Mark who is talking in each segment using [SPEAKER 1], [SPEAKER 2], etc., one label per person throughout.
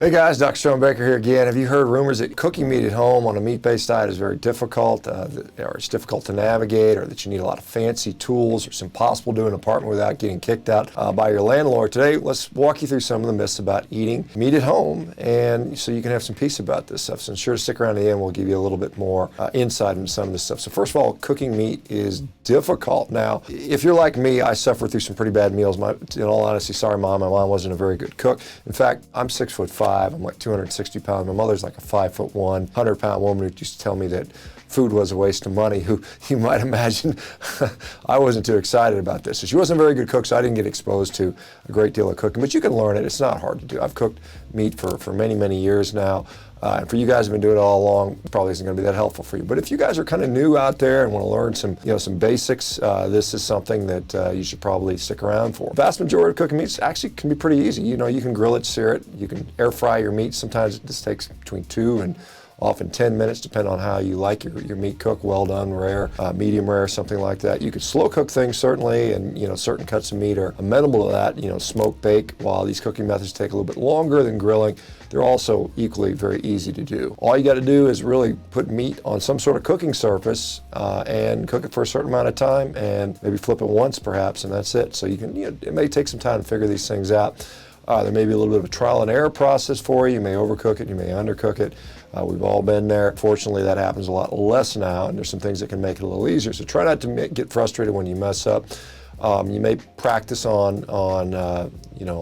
[SPEAKER 1] Hey guys, Dr. Shawn Baker here again. Have you heard rumors that cooking meat at home on a meat-based diet is very difficult, or it's difficult to navigate, or that you need a lot of fancy tools, or it's impossible to do in an apartment without getting kicked out by your landlord? Today, let's walk you through some of the myths about eating meat at home, and so you can have some peace about this stuff. So ensure to stick around to the end. We'll give you a little bit more insight into some of this stuff. So first of all, cooking meat is difficult. Now, if you're like me, I suffered through some pretty bad meals. In all honesty, sorry Mom, my mom wasn't a very good cook. In fact, I'm 6'5". I'm like 260 pounds. My mother's like a 5'1", 100-pound woman who used to tell me that food was a waste of money, who you might imagine I wasn't too excited about this. So she wasn't a very good cook, so I didn't get exposed to a great deal of cooking. But you can learn it. It's not hard to do. I've cooked meat for many, many years now. And for you guys who've been doing it all along, it probably isn't going to be that helpful for you. But if you guys are kind of new out there and want to learn some basics, this is something that you should probably stick around for. The vast majority of cooking meats actually can be pretty easy. You can grill it, sear it, you can air fry your meat. Sometimes this takes between 2 and often 10 minutes, depending on how you like your meat cooked, well done, rare, medium rare, something like that. You could slow cook things certainly, and certain cuts of meat are amenable to that. Smoke, bake. While these cooking methods take a little bit longer than grilling, they're also equally very easy to do. All you got to do is really put meat on some sort of cooking surface and cook it for a certain amount of time, and maybe flip it once perhaps, and that's it. So you can, it may take some time to figure these things out. There may be a little bit of a trial and error process for you. You may overcook it, you may undercook it. We've all been there. Fortunately, that happens a lot less now, and there's some things that can make it a little easier. So try not to get frustrated when you mess up. You may practice on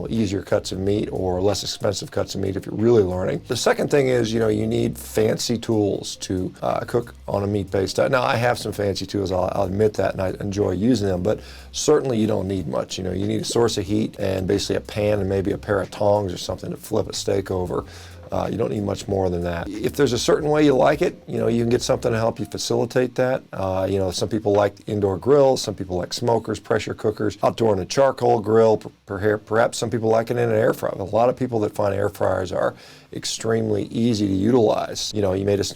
[SPEAKER 1] easier cuts of meat or less expensive cuts of meat if you're really learning. The second thing is, you need fancy tools to cook on a meat-based diet. Now, I have some fancy tools, I'll admit that, and I enjoy using them, but certainly you don't need much. You need a source of heat and basically a pan and maybe a pair of tongs or something to flip a steak over. You don't need much more than that. If there's a certain way you like it, you can get something to help you facilitate that. Some people like indoor grills, some people like smokers, pressure cookers, outdoor in a charcoal grill, perhaps some people like it in an air fryer. A lot of people that find air fryers are extremely easy to utilize.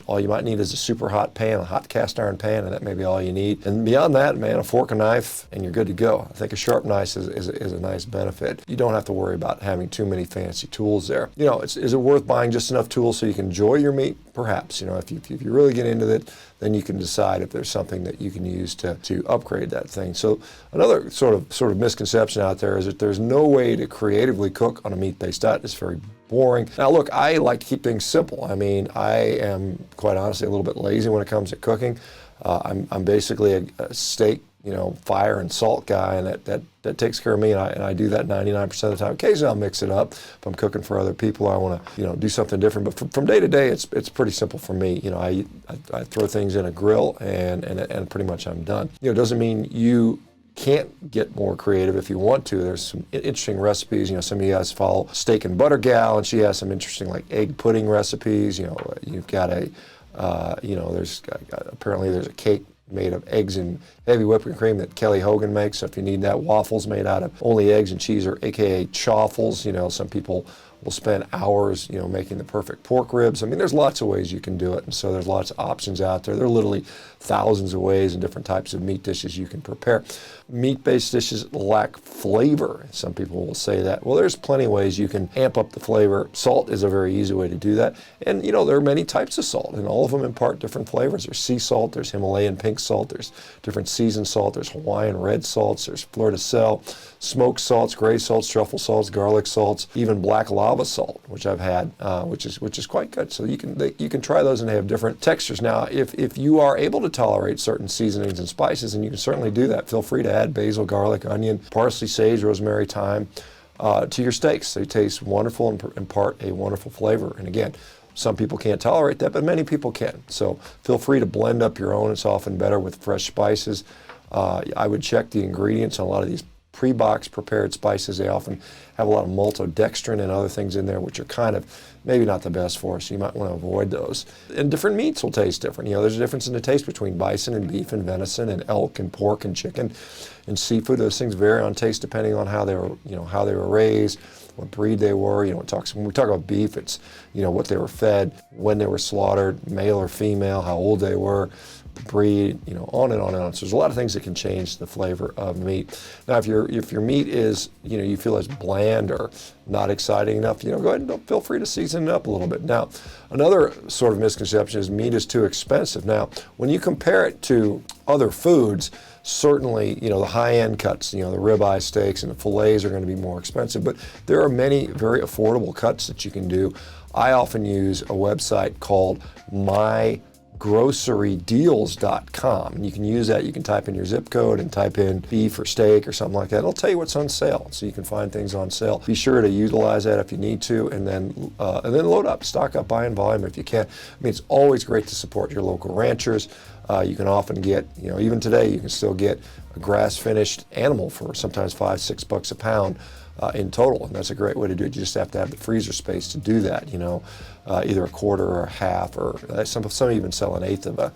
[SPEAKER 1] All you might need is a super hot pan, a hot cast iron pan, and that may be all you need. And beyond that, man, a fork and knife, and you're good to go. I think a sharp knife is a nice benefit. You don't have to worry about having too many fancy tools there. Is it worth buying just enough tools so you can enjoy your meat? Perhaps. If you really get into it, then you can decide if there's something that you can use to upgrade that thing. So another sort of misconception out there is that there's no way to creatively cook on a meat-based diet. It's very boring. Now look, I like to keep things simple. I am quite honestly a little bit lazy when it comes to cooking. I'm basically a steak, fire and salt guy, and that takes care of me, and I do that 99% of the time. Occasionally I'll mix it up if I'm cooking for other people. I want to do something different, but from day to day it's pretty simple for me. I throw things in a grill and pretty much I'm done. It doesn't mean you can't get more creative if you want to. There's some interesting recipes. Some of you guys follow Steak and Butter Gal, and she has some interesting like egg pudding recipes. You've got apparently there's a cake made of eggs and heavy whipping cream that Kelly Hogan makes. So if you need that, waffles made out of only eggs and cheese, or AKA chaffles. Some people will spend hours, making the perfect pork ribs. There's lots of ways you can do it, and so there's lots of options out there. There are literally thousands of ways and different types of meat dishes you can prepare. Meat-based dishes lack flavor. Some people will say that. Well, there's plenty of ways you can amp up the flavor. Salt is a very easy way to do that. And there are many types of salt, and all of them impart different flavors. There's sea salt, there's Himalayan pink salt, there's different seasoned salt, there's Hawaiian red salts, there's fleur de sel, smoked salts, gray salts, truffle salts, garlic salts, even black lava salt, which I've had, which is quite good. So you can try those, and they have different textures. Now, if you are able to tolerate certain seasonings and spices, and you can certainly do that, feel free to add basil, garlic, onion, parsley, sage, rosemary, thyme to your steaks. They taste wonderful and impart a wonderful flavor. And again, some people can't tolerate that, but many people can. So feel free to blend up your own. It's often better with fresh spices. I would check the ingredients on a lot of these pre-boxed prepared spices. They often have a lot of maltodextrin and other things in there which are kind of maybe not the best for us, so you might want to avoid those. And different meats will taste different. There's a difference in the taste between bison and beef and venison and elk and pork and chicken and seafood. Those things vary on taste depending on how they were raised, what breed they were. When we talk about beef, it's what they were fed, when they were slaughtered, male or female, how old they were. the breed, you know, on and on and on. So there's a lot of things that can change the flavor of meat. Now, if your meat is, you know, you feel it's bland or not exciting enough, you know, go ahead and feel free to season it up a little bit. Now, another sort of misconception is meat is too expensive. Now, when you compare it to other foods, certainly, you know, the high-end cuts, you know, the ribeye steaks and the fillets are going to be more expensive, but there are many very affordable cuts that you can do. I often use a website called mygrocerydeals.com, and you can use that. You can type in your zip code and type in beef or steak or something like that. It'll tell you what's on sale, so you can find things on sale. Be sure to utilize that if you need to, and then load up, stock up, buy in volume if you can. I mean, it's always great to support your local ranchers. You can often get, you know, even today, you can still get a grass-finished animal for sometimes $5-6 a pound in total, and that's a great way to do it. You just have to have the freezer space to do that, you know, either a quarter or a half, or some even sell an eighth of a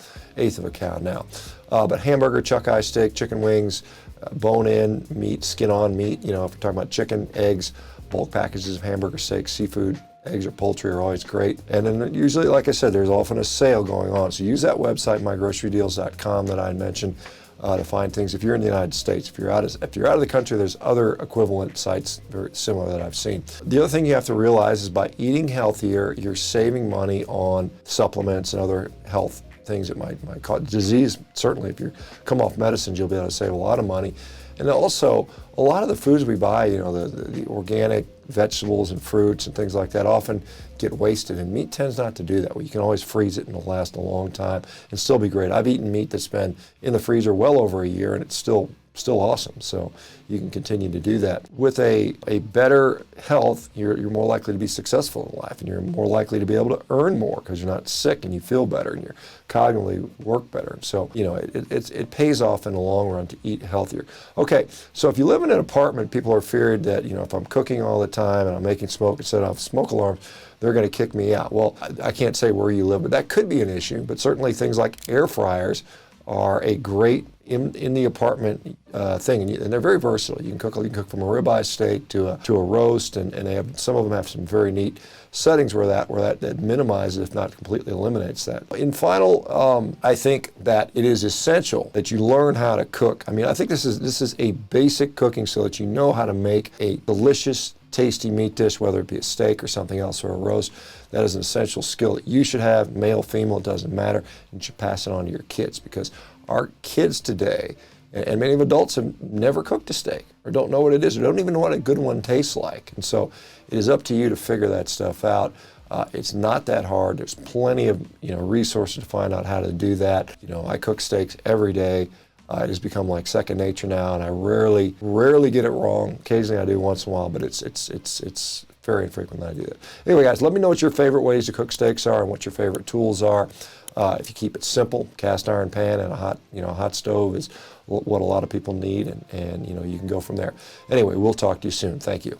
[SPEAKER 1] cow now. But hamburger, chuck eye steak, chicken wings, bone-in meat, skin-on meat, you know, if we're talking about chicken, eggs, bulk packages of hamburger steak, seafood, eggs or poultry are always great. And then usually, like I said, there's often a sale going on. So use that website, mygrocerydeals.com, that I mentioned to find things. If you're in the United States, if you're out of the country, there's other equivalent sites very similar that I've seen. The other thing you have to realize is by eating healthier, you're saving money on supplements and other health things that might cause disease. Certainly, if you come off medicines, you'll be able to save a lot of money. And also, a lot of the foods we buy, you know, the organic vegetables and fruits and things like that often get wasted, and meat tends not to do that. Well, you can always freeze it and it'll last a long time and still be great. I've eaten meat that's been in the freezer well over a year, and it's still awesome. So you can continue to do that. With a better health, you're more likely to be successful in life, and you're more likely to be able to earn more because you're not sick and you feel better and you're cognitively work better. So, you know, it pays off in the long run to eat healthier. Okay, so if you live in an apartment, people are feared that, you know, if I'm cooking all the time and I'm making smoke and set off smoke alarms, they're going to kick me out. Well, I can't say where you live, but that could be an issue. But certainly things like air fryers are a great in the apartment thing, and they're very versatile. You can cook from a ribeye steak to a roast, and they have, some of them have some very neat settings where that minimizes, if not completely eliminates that. In final, I think that it is essential that you learn how to cook. I mean, I think this is a basic cooking so that you know how to make a delicious, tasty meat dish, whether it be a steak or something else or a roast. That is an essential skill that you should have, male, female, it doesn't matter, and you should pass it on to your kids, because our kids today, and many of adults, have never cooked a steak or don't know what it is or don't even know what a good one tastes like. And so it is up to you to figure that stuff out. It's not that hard. There's plenty of, you know, resources to find out how to do that. You know, I cook steaks every day. It has become like second nature now, and I rarely get it wrong. Occasionally I do once in a while, but it's very infrequent that I do that. Anyway, guys, let me know what your favorite ways to cook steaks are and what your favorite tools are. If you keep it simple, cast iron pan and a hot stove is what a lot of people need, and you know, you can go from there. Anyway, we'll talk to you soon. Thank you.